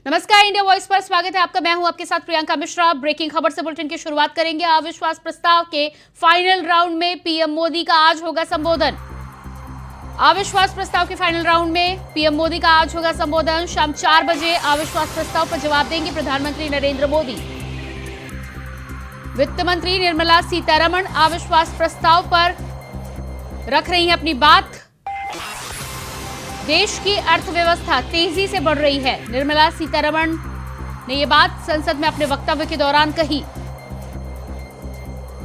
नमस्कार, India voice पर स्वागत है आपका। मैं हूं आपके साथ प्रियंका मिश्रा। ब्रेकिंग खबर से बुलेटिन की शुरुआत करेंगे। अविश्वास प्रस्ताव के फाइनल राउंड में पीएम मोदी का आज होगा संबोधन। अविश्वास प्रस्ताव के फाइनल राउंड में पीएम मोदी का आज होगा संबोधन। शाम 4 बजे अविश्वास प्रस्ताव पर जवाब देंगे प्रधानमंत्री नरेंद्र मोदी। वित्त मंत्री निर्मला सीतारमण अविश्वास प्रस्ताव पर रख रही हैं अपनी बात। देश की अर्थव्यवस्था तेजी से बढ़ रही है, निर्मला सीतारमण ने यह बात संसद में अपने वक्तव्य के दौरान कही।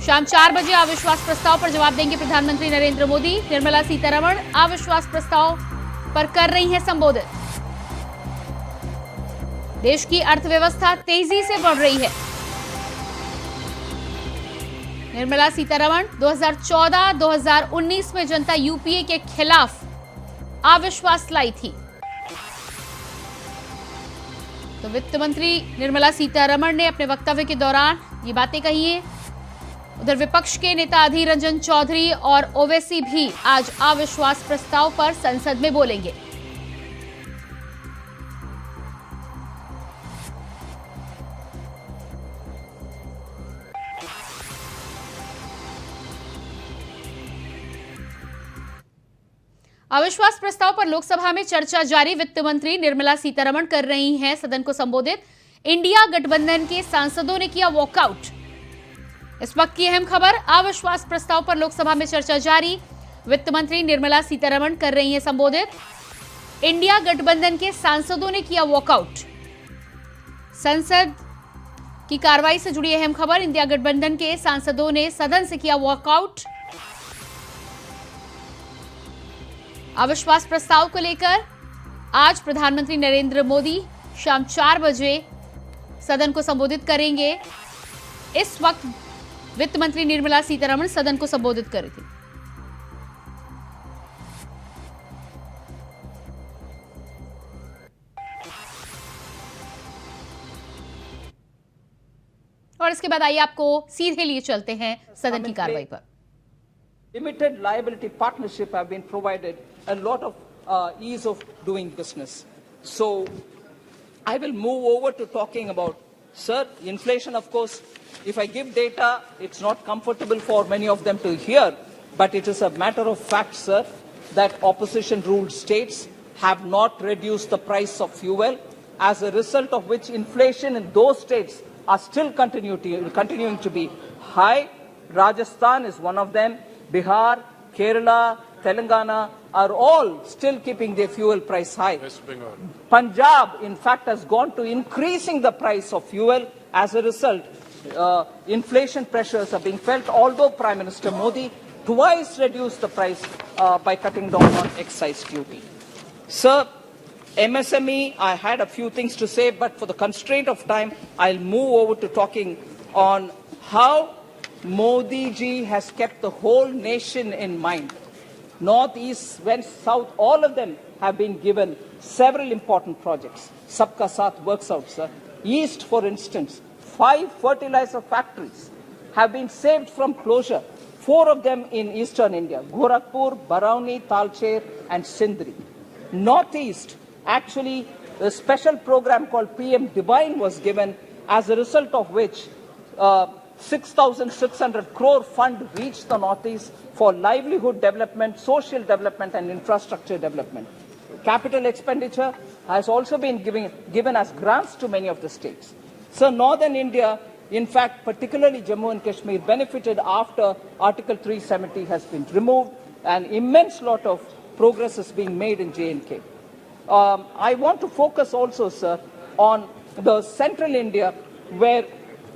शाम 4 बजे अविश्वास प्रस्ताव पर जवाब देंगे प्रधानमंत्री नरेंद्र मोदी। निर्मला सीतारमण अविश्वास प्रस्ताव पर कर रही हैं संबोधित। देश की अर्थव्यवस्था तेजी से बढ़ रही है। निर्मला सीतारमण 2014-2019 में जनता यूपीए के खिलाफ अविश्वास लाई थी। तो वित्त मंत्री निर्मला सीतारमण ने अपने वक्तव्य के दौरान ये बातें कही हैं। उधर विपक्ष के नेता अधीर रंजन चौधरी और ओवैसी भी आज अविश्वास प्रस्ताव पर संसद में बोलेंगे। अविश्वास प्रस्ताव पर लोकसभा में चर्चा जारी। वित्त मंत्री निर्मला सीतारमण कर रही हैं सदन को संबोधित। इंडिया गठबंधन के सांसदों ने किया वॉकआउट। इस वक्त की अहम खबर, अविश्वास प्रस्ताव पर लोकसभा में चर्चा जारी। वित्त मंत्री निर्मला सीतारमण कर रही हैं संबोधित। इंडिया गठबंधन के सांसदों ने किया वॉकआउट। संसद की कार्रवाई से जुड़ी अहम खबर, इंडिया गठबंधन के सांसदों ने सदन से किया वॉकआउट। अविश्वास प्रस्ताव को लेकर आज प्रधानमंत्री नरेंद्र मोदी शाम 4 बजे सदन को संबोधित करेंगे। इस वक्त वित्त मंत्री निर्मला सीतारमण सदन को संबोधित कर रही थी। और इसके बाद आइए आपको सीधे लिए चलते हैं सदन की कार्रवाई पर। Limited liability partnership have been provided a lot of ease of doing business. So I will move over to talking about, sir, inflation. Of course, if I give data, it's not comfortable for many of them to hear, but it is a matter of fact, sir, that opposition ruled states have not reduced the price of fuel, as a result of which inflation in those states are still continuing to be high. Rajasthan is one of them. Bihar, Kerala, Telangana are all still keeping their fuel price high. Punjab, in fact, has gone to increasing the price of fuel. As a result, inflation pressures are being felt, although Prime Minister Modi twice reduced the price by cutting down on excise duty. Sir, MSME, I had a few things to say, but for the constraint of time, I'll move over to talking on how Modi ji has kept the whole nation in mind. North, East, West, South, all of them have been given several important projects. Sabka Saath works out, sir. East, for instance, 5 fertilizer factories have been saved from closure. 4 of them in eastern India, Gorakhpur, Barauni, Talcher and Sindri. Northeast, actually, a special program called PM Divine was given, as a result of which 6,600 crore fund reached the Northeast for livelihood development, social development and infrastructure development. Capital expenditure has also been given as grants to many of the states. So Northern India, in fact, particularly Jammu and Kashmir, benefited after Article 370 has been removed. An immense lot of progress is being made in J&K. I want to focus also, sir, on the central India, where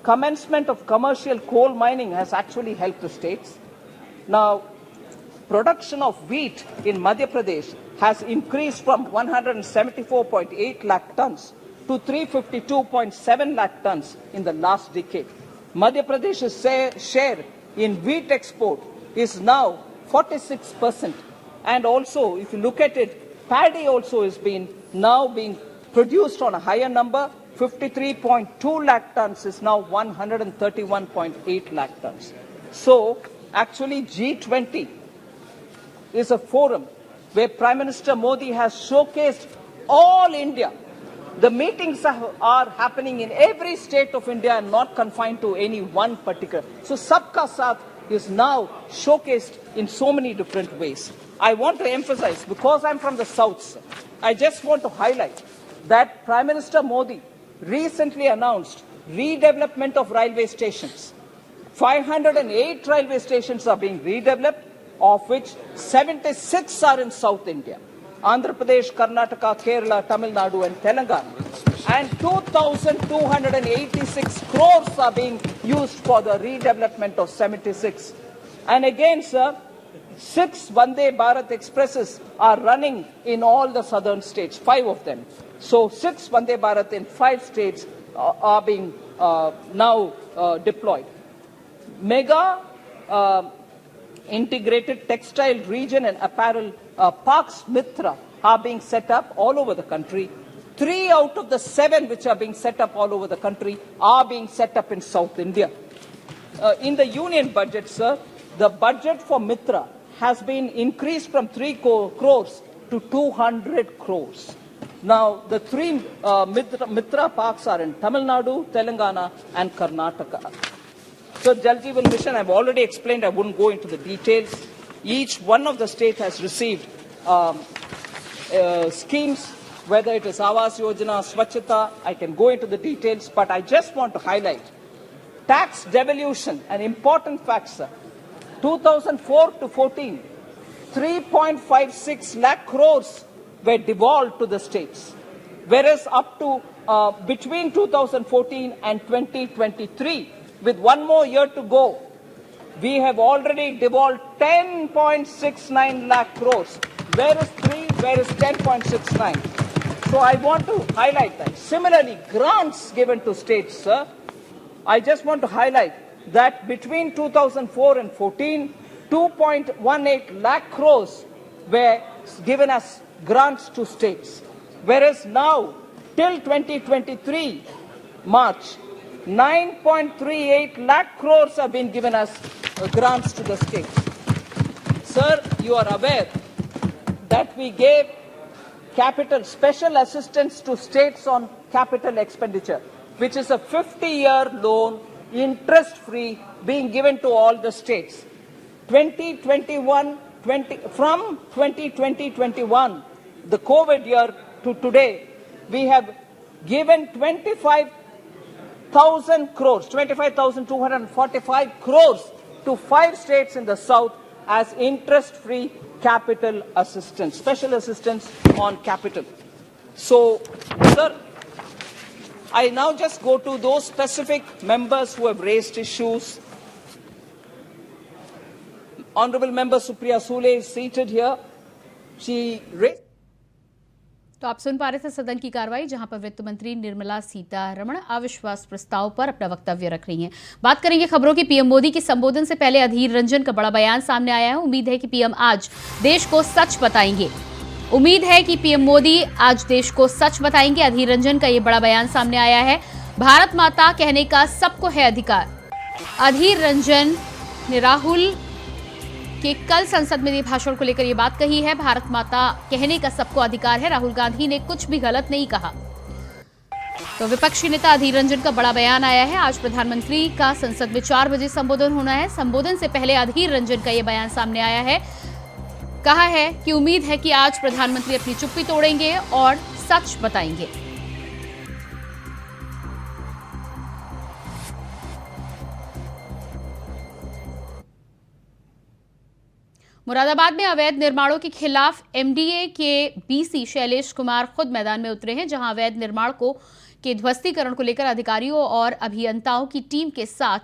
commencement of commercial coal mining has actually helped the states. Now, production of wheat in Madhya Pradesh has increased from 174.8 lakh tons to 352.7 lakh tons in the last decade. Madhya Pradesh's share in wheat export is now 46%. And also, if you look at it, paddy also is now being produced on a higher number. 53.2 lakh tons is now 131.8 lakh tons. So, actually G20 is a forum where Prime Minister Modi has showcased all India The meetings are happening in every state of India and not confined to any one particular. So Sabka Saath is now showcased in so many different ways. I want to emphasize, because I'm from the south, sir, I just want to highlight that Prime Minister Modi recently announced redevelopment of railway stations. 508 railway stations are being redeveloped, of which 76 are in South India. Andhra Pradesh, Karnataka, Kerala, Tamil Nadu and Telangana. And 2,286 crores are being used for the redevelopment of 76. And again, sir, 6 Vande Bharat Expresses are running in all the southern states, 5 of them. So 6 Vande Bharat in 5 states are being now deployed. Mega integrated textile region and apparel parks Mitra are being set up all over the country. 3 out of the 7 which are being set up all over the country are being set up in South India. In the union budget, sir, the budget for Mitra has been increased from 3 crores to 200 crores. Now, the 3 Mitra parks are in Tamil Nadu, Telangana and Karnataka. So Jal Jeevan Mission, I've already explained, I wouldn't go into the details. Each one of the states has received schemes, whether it is Awas Yojana, Swachhata, I can go into the details, but I just want to highlight tax devolution, an important fact, sir. 2004 to 14, 3.56 lakh crores were devolved to the states, whereas up to between 2014 and 2023, with one more year to go, we have already devolved 10.69 lakh crores. Where is 10.69? So I want to highlight that. Similarly, grants given to states, sir, I just want to highlight that between 2004 and 14, 2.18 lakh crores were given as grants to states. Whereas now, till 2023, March, 9.38 lakh crores have been given as grants to the states. Sir, you are aware that we gave special assistance to states on capital expenditure, which is a 50-year loan, interest-free, being given to all the states. From 2020-21, the COVID year to today, we have given 25,245 crores to 5 states in the south as interest-free capital assistance, special assistance on capital. So, sir, I now just go to those specific members who have raised issues. Honorable Member Supriya Sule is seated here. She raised. तो आप सुन पा रहे थे सदन की कार्रवाई, जहां पर वित्त मंत्री निर्मला सीतारमण अविश्वास प्रस्ताव पर अपना वक्तव्य रख रही हैं। बात करेंगे खबरों की। पीएम मोदी के संबोधन से पहले अधीर रंजन का बड़ा बयान सामने आया है। उम्मीद है कि पीएम आज देश को सच बताएंगे। अधीर रंजन का ये बड़ा बयान सामने आया है। भारत माता कहने का सबको है अधिकार। अधीर रंजन ने राहुल के कल संसद में दिए भाषण को लेकर यह बात कही है। भारत माता कहने का सबको अधिकार है। राहुल गांधी ने कुछ भी गलत नहीं कहा। तो विपक्षी नेता अधीर रंजन का बड़ा बयान आया है। आज प्रधानमंत्री का संसद में 4 बजे संबोधन होना है। संबोधन से पहले अधीर रंजन का यह बयान सामने आया है। कहा है कि उम्मीद है कि आज प्रधानमंत्री अपनी चुप्पी तोड़ेंगे और सच बताएंगे। मुरादाबाद में अवैध निर्माणों के खिलाफ एमडीए के बीसी शैलेश कुमार खुद मैदान में उतरे हैं, जहां अवैध निर्माण के ध्वस्तीकरण को लेकर अधिकारियों और अभियंताओं की टीम के साथ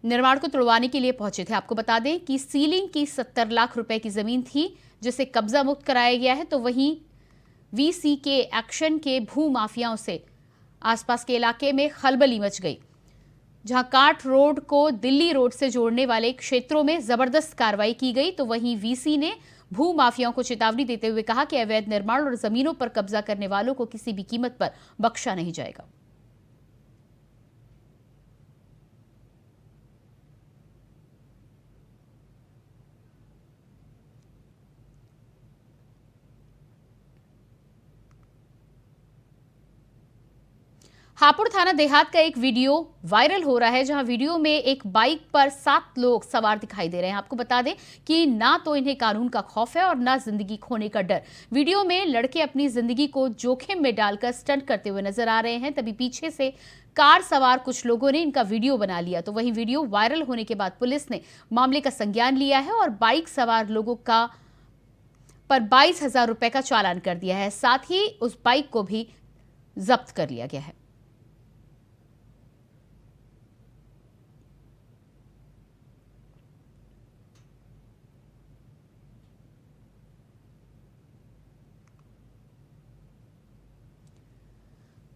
निर्माण को तुड़वाने के लिए पहुंचे थे। आपको बता दें कि सीलिंग की 70 लाख रुपए की जमीन थी, जिसे कब्जा मुक्त कराया गया है। तो वहीं वीसी के एक्शन के भू माफियाओं से आसपास के इलाके में खलबली मच गई, जहां काट रोड को दिल्ली रोड से जोड़ने वाले क्षेत्रों में जबरदस्त कार्रवाई की गई। तो वहीं वीसी ने भू माफियाओं को चेतावनी देते हुए कहा कि अवैध निर्माण और जमीनों पर कब्जा करने वालों को किसी भी कीमत पर बख्शा नहीं जाएगा। हापुड़ थाना देहात का एक वीडियो वायरल हो रहा है, जहां वीडियो में एक बाइक पर 7 लोग सवार दिखाई दे रहे हैं। आपको बता दें कि ना तो इन्हें कानून का खौफ है और ना जिंदगी खोने का डर। वीडियो में लड़के अपनी जिंदगी को जोखिम में डालकर स्टंट करते हुए नजर आ रहे हैं। तभी पीछे से कार सवार कुछ लोगों ने इनका वीडियो बना लिया। तो वहीं वीडियो वायरल होने के बाद पुलिस ने मामले का संज्ञान लिया है और बाइक सवार लोगों का पर 22,000 रुपए का चालान कर दिया है। साथ ही उस बाइक को भी जब्त कर लिया गया है।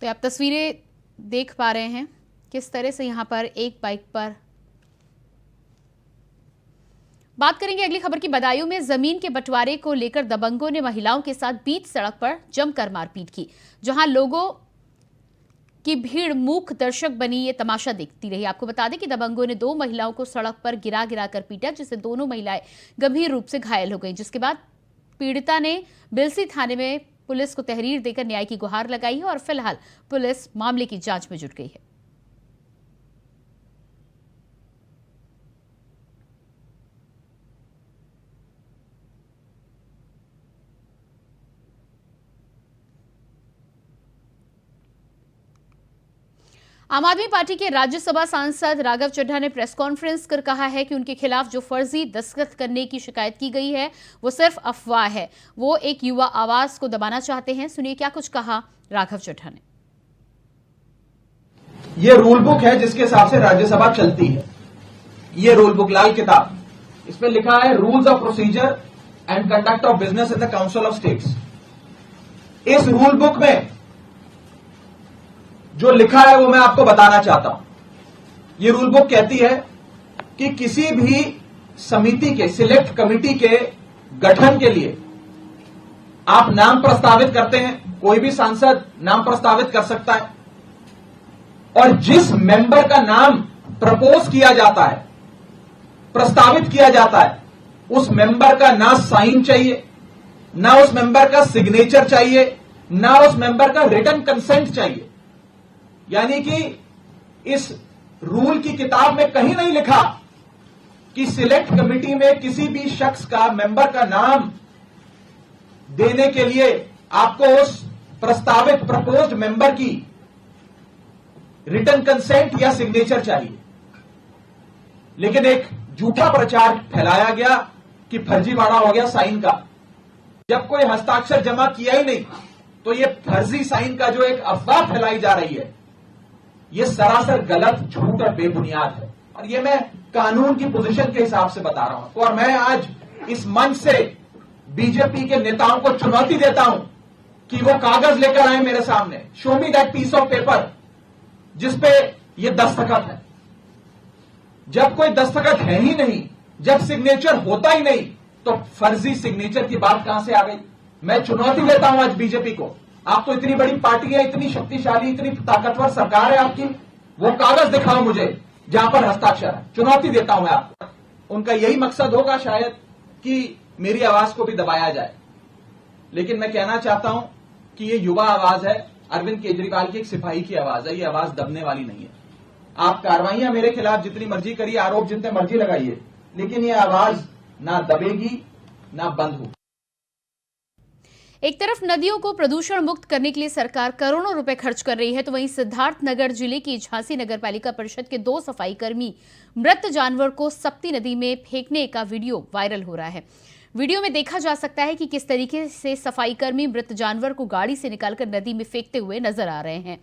तो आप तस्वीरें देख पा रहे हैं किस तरह से यहां पर एक बाइक पर। बात करेंगे अगली खबर की। बदायूं में जमीन के बंटवारे को लेकर दबंगों ने महिलाओं के साथ बीच सड़क पर जमकर मारपीट की, जहां लोगों की भीड़ मूक दर्शक बनी ये तमाशा देखती रही। आपको बता दें कि दबंगों ने 2 महिलाओं को सड़क पर गिरा कर पीटा, जिससे दोनों महिलाएं गंभीर रूप से घायल हो गईं। जिसके बाद पीड़िता ने बिलसी थाने में पुलिस को तहरीर देकर न्याय की गुहार लगाई है और फिलहाल पुलिस मामले की जांच में जुट गई है। आम आदमी पार्टी के राज्यसभा सांसद राघव चड्ढा ने प्रेस कॉन्फ्रेंस कर कहा है कि उनके खिलाफ जो फर्जी दस्तखत करने की शिकायत की गई है वो सिर्फ अफवाह है। वो एक युवा आवाज को दबाना चाहते हैं। सुनिए क्या कुछ कहा राघव चड्ढा ने। ये रूल बुक है जिसके हिसाब से राज्यसभा चलती है। ये रूल बुक, लाल किताब, इसमें लिखा है rules of procedure and conduct of business in the council of states. इस रूल बुक में जो लिखा है वो मैं आपको बताना चाहता हूं। ये रूल बुक कहती है कि किसी भी समिति के, सिलेक्ट कमेटी के गठन के लिए आप नाम प्रस्तावित करते हैं। कोई भी सांसद नाम प्रस्तावित कर सकता है और जिस मेंबर का नाम प्रपोज किया जाता है, प्रस्तावित किया जाता है, उस मेंबर का ना साइन चाहिए, ना उस मेंबर का सिग्नेचर चाहिए, ना उस मेंबर का रिटन कंसेंट चाहिए। यानी कि इस रूल की किताब में कहीं नहीं लिखा कि सिलेक्ट कमेटी में किसी भी शख्स का, मेंबर का नाम देने के लिए आपको उस प्रस्तावित, प्रपोज्ड मेंबर की रिटन कंसेंट या सिग्नेचर चाहिए। लेकिन एक झूठा प्रचार फैलाया गया कि फर्जीवाड़ा हो गया साइन का। जब कोई हस्ताक्षर जमा किया ही नहीं तो ये फर्जी साइन का जो एक अफवाह फैलाई जा रही है, ये सरासर गलत, झूठ और बेबुनियाद है। और ये मैं कानून की पोजीशन के हिसाब से बता रहा हूं। और मैं आज इस मंच से बीजेपी के नेताओं को चुनौती देता हूं कि वो कागज लेकर आए मेरे सामने, show me that piece of paper जिसपे ये दस्तखत है। जब कोई दस्तखत है ही नहीं, जब सिग्नेचर होता ही नहीं, तो फर्जी सिग्नेचर की बात कहां से आ गई। मैं चुनौती देता हूं आज बीजेपी को। आप तो इतनी बड़ी पार्टी है, इतनी शक्तिशाली, इतनी ताकतवर सरकार है आपकी, वो कागज दिखाओ मुझे जहां पर हस्ताक्षर है। चुनौती देता हूं मैं आपको। उनका यही मकसद होगा शायद कि मेरी आवाज को भी दबाया जाए। लेकिन मैं कहना चाहता हूं कि ये युवा आवाज है, अरविंद केजरीवाल की एक सिपाही की आवाज है। ये आवाज दबने वाली नहीं है। आप कार्रवाइयां मेरे खिलाफ जितनी मर्जी करिए, आरोप जितने मर्जी लगाइए, लेकिन ये आवाज ना दबेगी ना बंद होगी। एक तरफ नदियों को प्रदूषण मुक्त करने के लिए सरकार करोड़ों रुपए खर्च कर रही है, तो वहीं सिद्धार्थनगर जिले की झांसी नगर पालिका परिषद के 2 सफाई कर्मी मृत जानवर को सप्ती नदी में फेंकने का वीडियो वायरल हो रहा है। वीडियो में देखा जा सकता है कि किस तरीके से सफाई कर्मी मृत जानवर को गाड़ी से निकालकर नदी में फेंकते हुए नजर आ रहे हैं,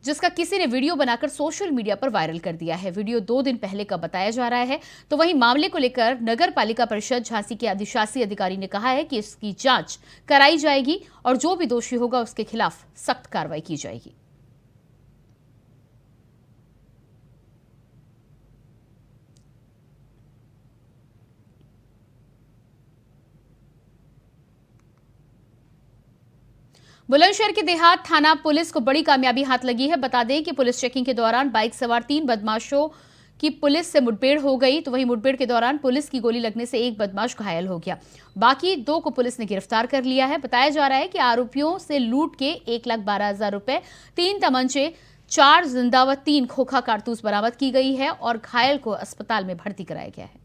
जिसका किसी ने वीडियो बनाकर सोशल मीडिया पर वायरल कर दिया है। वीडियो 2 दिन पहले का बताया जा रहा है। तो वहीं मामले को लेकर नगर पालिका परिषद झांसी के अधिशासी अधिकारी ने कहा है कि इसकी जांच कराई जाएगी और जो भी दोषी होगा उसके खिलाफ सख्त कार्रवाई की जाएगी। बुलंदशहर के देहात थाना पुलिस को बड़ी कामयाबी हाथ लगी है। बता दें कि पुलिस चेकिंग के दौरान बाइक सवार 3 बदमाशों की पुलिस से मुठभेड़ हो गई। तो वहीं मुठभेड़ के दौरान पुलिस की गोली लगने से एक बदमाश घायल हो गया। बाकी 2 को पुलिस ने गिरफ्तार कर लिया है। बताया जा रहा है कि आरोपियों से लूट के 1,12,000 रुपए, 3 तमंचे, 4 जिंदा व 3 खोखा कारतूस बरामद की गई है और घायल को अस्पताल में भर्ती कराया गया है।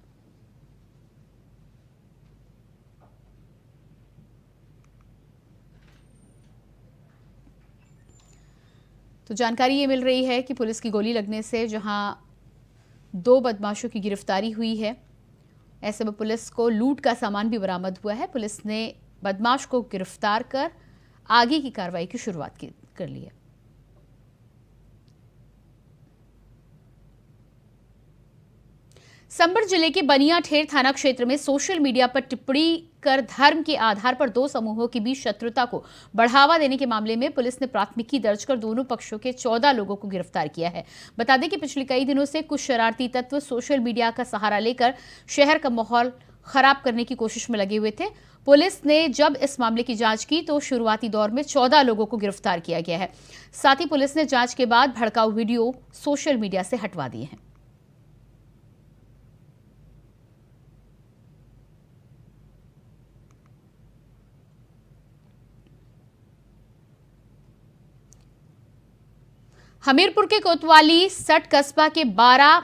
तो जानकारी ये मिल रही है कि पुलिस की गोली लगने से जहां 2 बदमाशों की गिरफ्तारी हुई है, ऐसे में पुलिस को लूट का सामान भी बरामद हुआ है। पुलिस ने बदमाश को गिरफ्तार कर आगे की कार्रवाई की शुरुआत कर ली है। संबल जिले के बनियाठेर थाना क्षेत्र में सोशल मीडिया पर टिप्पणी कर धर्म के आधार पर 2 समूहों के बीच शत्रुता को बढ़ावा देने के मामले में पुलिस ने प्राथमिकी दर्ज कर दोनों पक्षों के 14 लोगों को गिरफ्तार किया है। बता दें कि पिछले कई दिनों से कुछ शरारती तत्व सोशल मीडिया का सहारा लेकर शहर का माहौल खराब करने की कोशिश में लगे हुए थे। पुलिस ने जब इस मामले की जांच की तो शुरुआती दौर में 14 लोगों को गिरफ्तार किया गया है। साथ ही पुलिस ने जांच के बाद भड़काऊ वीडियो सोशल मीडिया से हटवा दिए हैं। हमीरपुर के कोतवाली सट कस्बा के 12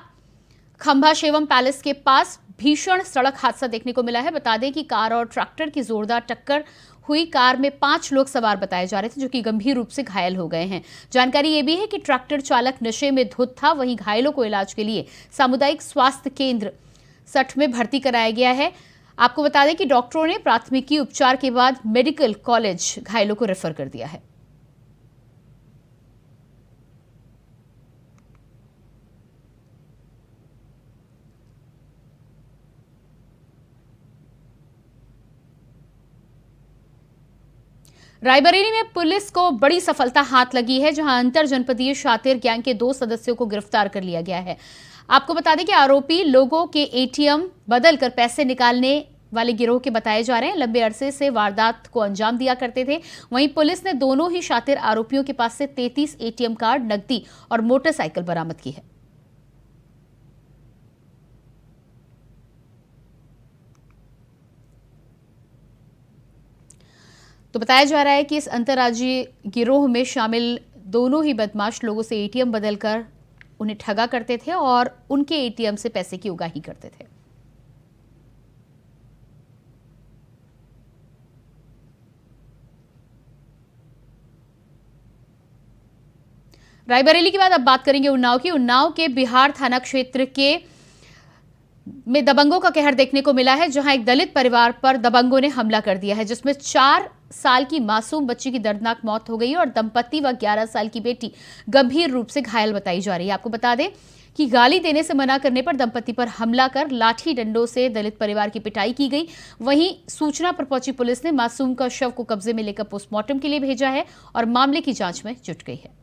खंभा शेवम पैलेस के पास भीषण सड़क हादसा देखने को मिला है। बता दें कि कार और ट्रैक्टर की जोरदार टक्कर हुई। कार में 5 लोग सवार बताए जा रहे थे जो कि गंभीर रूप से घायल हो गए हैं। जानकारी ये भी है कि ट्रैक्टर चालक नशे में धुत था। वहीं घायलों को इलाज के लिए सामुदायिक स्वास्थ्य केंद्र सट में भर्ती कराया गया है। आपको बता दें कि डॉक्टरों ने प्राथमिकी उपचार के बाद मेडिकल कॉलेज घायलों को रेफर कर दिया है। रायबरेली में पुलिस को बड़ी सफलता हाथ लगी है, जहां अंतर जनपदीय शातिर गैंग के 2 सदस्यों को गिरफ्तार कर लिया गया है। आपको बता दें कि आरोपी लोगों के एटीएम बदलकर पैसे निकालने वाले गिरोह के बताए जा रहे हैं। लंबे अरसे से वारदात को अंजाम दिया करते थे। वहीं पुलिस ने दोनों ही शातिर आरोपियों के पास से 33 एटीएम कार्ड, नकदी और मोटरसाइकिल बरामद की है। तो बताया जा रहा है कि इस अंतर्राज्यीय गिरोह में शामिल दोनों ही बदमाश लोगों से एटीएम बदलकर उन्हें ठगा करते थे और उनके एटीएम से पैसे की उगाही करते थे। रायबरेली के बाद अब बात करेंगे उन्नाव की। उन्नाव के बिहार थाना क्षेत्र के में दबंगों का कहर देखने को मिला है, जहां एक दलित परिवार पर दबंगों ने हमला कर दिया है, जिसमें 4 साल की मासूम बच्ची की दर्दनाक मौत हो गई और दंपति व 11 साल की बेटी गंभीर रूप से घायल बताई जा रही है। आपको बता दें कि गाली देने से मना करने पर दंपति पर हमला कर लाठी डंडों से दलित परिवार की पिटाई की गई। वहीं सूचना पर पहुंची पुलिस ने मासूम का शव को कब्जे में लेकर पोस्टमार्टम के लिए भेजा है और मामले की जांच में जुट गई है।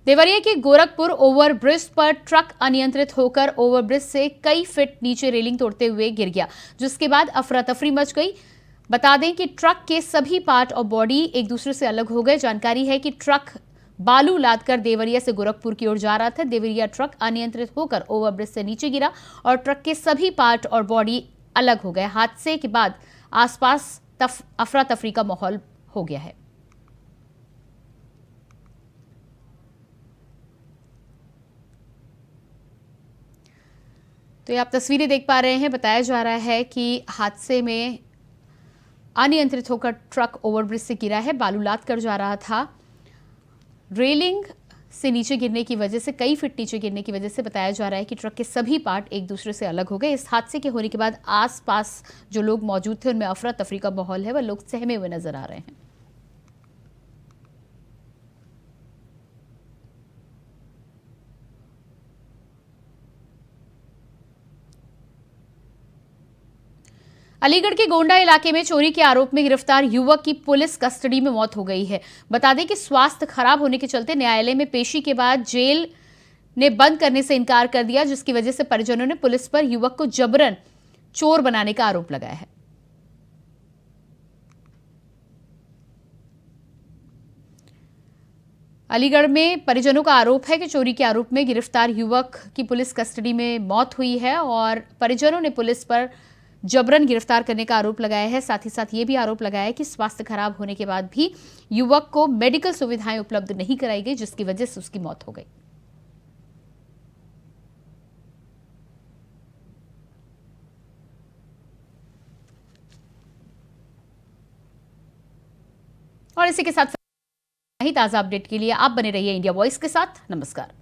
देवरिया के गोरखपुर ओवरब्रिज पर ट्रक अनियंत्रित होकर ओवरब्रिज से कई फीट नीचे रेलिंग तोड़ते हुए गिर गया, जिसके बाद अफरा तफरी मच गई। बता दें कि ट्रक के सभी पार्ट और बॉडी एक दूसरे से अलग हो गए। जानकारी है कि ट्रक बालू लादकर देवरिया से गोरखपुर की ओर जा रहा था। देवरिया ट्रक अनियंत्रित होकर ओवरब्रिज से नीचे गिरा और ट्रक के सभी पार्ट और बॉडी अलग हो गए। हादसे के बाद आसपास अफरा तफरी का माहौल हो गया है। तो ये आप तस्वीरें देख पा रहे हैं। बताया जा रहा है कि हादसे में अनियंत्रित होकर ट्रक ओवरब्रिज से गिरा है, बालू लाद कर जा रहा था। रेलिंग से नीचे गिरने की वजह से, कई फीट नीचे गिरने की वजह से बताया जा रहा है कि ट्रक के सभी पार्ट एक दूसरे से अलग हो गए। इस हादसे के होने के बाद आसपास जो लोग मौजूद थे उनमें अफरा तफरी का माहौल है, वह लोग सहमे हुए नजर आ रहे हैं। अलीगढ़ के गोंडा इलाके में चोरी के आरोप में गिरफ्तार युवक की पुलिस कस्टडी में मौत हो गई है। बता दें कि स्वास्थ्य खराब होने के चलते न्यायालय में पेशी के बाद जेल ने बंद करने से इनकार कर दिया, जिसकी वजह से परिजनों ने पुलिस पर युवक को जबरन चोर बनाने का आरोप लगाया है। अलीगढ़ में परिजनों का आरोप है कि चोरी के आरोप में गिरफ्तार युवक की पुलिस कस्टडी में मौत हुई है और परिजनों ने पुलिस पर जबरन गिरफ्तार करने का आरोप लगाया है। साथ ही साथ ये भी आरोप लगाया है कि स्वास्थ्य खराब होने के बाद भी युवक को मेडिकल सुविधाएं उपलब्ध नहीं कराई गई, जिसकी वजह से उसकी मौत हो गई। और इसी के साथ ही ताजा अपडेट के लिए आप बने रहिए इंडिया वॉइस के साथ। नमस्कार।